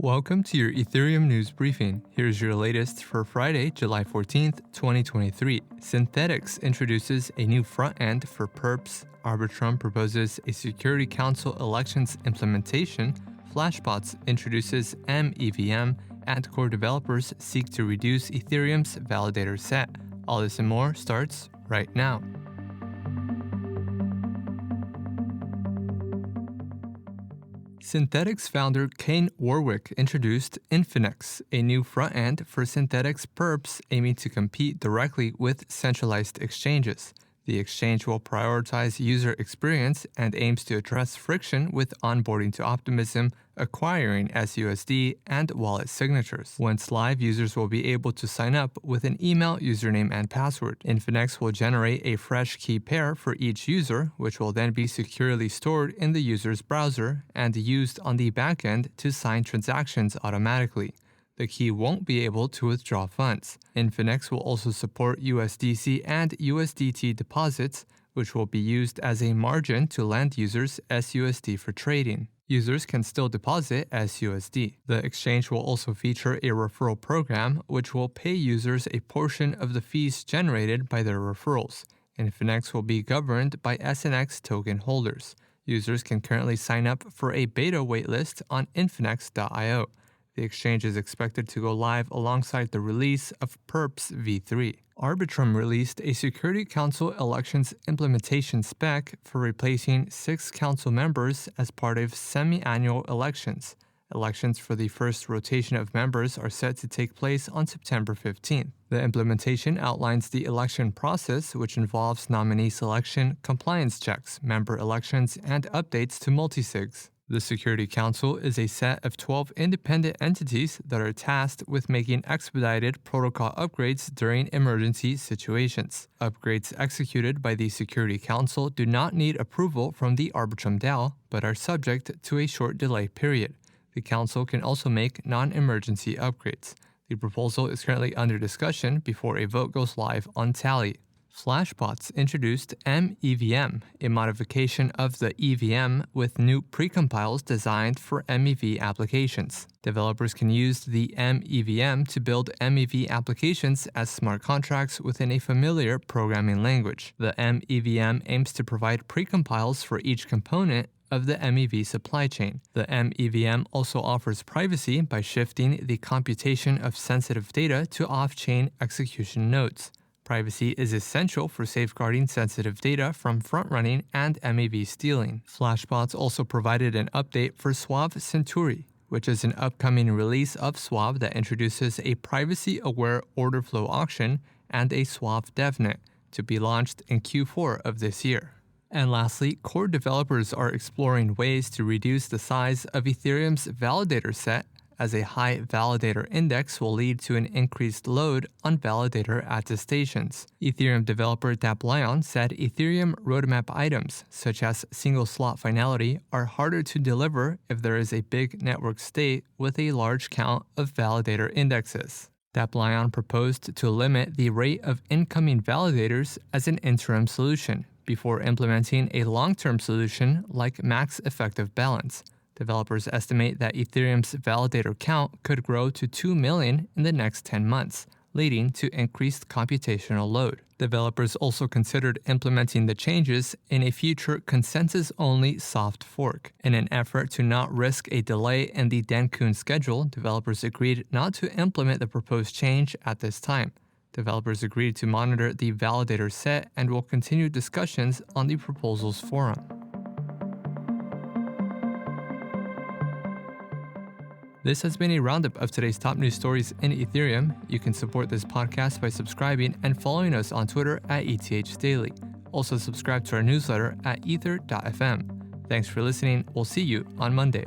Welcome to your Ethereum news briefing. Here's your latest for Friday, July 14th, 2023. Synthetix introduces a new front end for Perps. Arbitrum proposes a Security Council elections implementation. Flashbots introduces MEVM, and core developers seek to reduce Ethereum's validator set. All this and more starts right now. Synthetix founder Kane Warwick introduced Infinex, a new front-end for Synthetix Perps aiming to compete directly with centralized exchanges. The exchange will prioritize user experience and aims to address friction with onboarding to Optimism, acquiring SUSD, and wallet signatures. Once live, users will be able to sign up with an email, username, and password. Infinex will generate a fresh key pair for each user, which will then be securely stored in the user's browser and used on the backend to sign transactions automatically. The key won't be able to withdraw funds. Infinex will also support USDC and USDT deposits, which will be used as a margin to lend users SUSD for trading. Users can still deposit SUSD. The exchange will also feature a referral program, which will pay users a portion of the fees generated by their referrals. Infinex will be governed by SNX token holders. Users can currently sign up for a beta waitlist on Infinex.io. The exchange is expected to go live alongside the release of Perps v3. Arbitrum released a Security Council elections implementation spec for replacing 6 council members as part of semi-annual elections. Elections for the first rotation of members are set to take place on September 15th. The implementation outlines the election process, which involves nominee selection, compliance checks, member elections, and updates to multisigs. The Security Council is a set of 12 independent entities that are tasked with making expedited protocol upgrades during emergency situations. Upgrades executed by the Security Council do not need approval from the Arbitrum DAO, but are subject to a short delay period. The Council can also make non-emergency upgrades. The proposal is currently under discussion before a vote goes live on Tally. Flashbots introduced MEVM, a modification of the EVM with new precompiles designed for MEV applications. Developers can use the MEVM to build MEV applications as smart contracts within a familiar programming language. The MEVM aims to provide precompiles for each component of the MEV supply chain. The MEVM also offers privacy by shifting the computation of sensitive data to off-chain execution nodes. Privacy is essential for safeguarding sensitive data from front-running and MEV stealing. Flashbots also provided an update for Suave Centauri, which is an upcoming release of Suave that introduces a privacy-aware order flow auction and a Suave DevNet to be launched in Q4 of this year. And lastly, core developers are exploring ways to reduce the size of Ethereum's validator set, as a high validator index will lead to an increased load on validator attestations. Ethereum developer Daplion said Ethereum roadmap items, such as single slot finality, are harder to deliver if there is a big network state with a large count of validator indexes. Daplion proposed to limit the rate of incoming validators as an interim solution, before implementing a long-term solution like max effective balance. Developers estimate that Ethereum's validator count could grow to 2 million in the next 10 months, leading to increased computational load. Developers also considered implementing the changes in a future consensus-only soft fork. In an effort to not risk a delay in the Dencun schedule, developers agreed not to implement the proposed change at this time. Developers agreed to monitor the validator set and will continue discussions on the proposal's forum. This has been a roundup of today's top news stories in Ethereum. You can support this podcast by subscribing and following us on Twitter at ETHDaily. Also subscribe to our newsletter at ether.fm. Thanks for listening. We'll see you on Monday.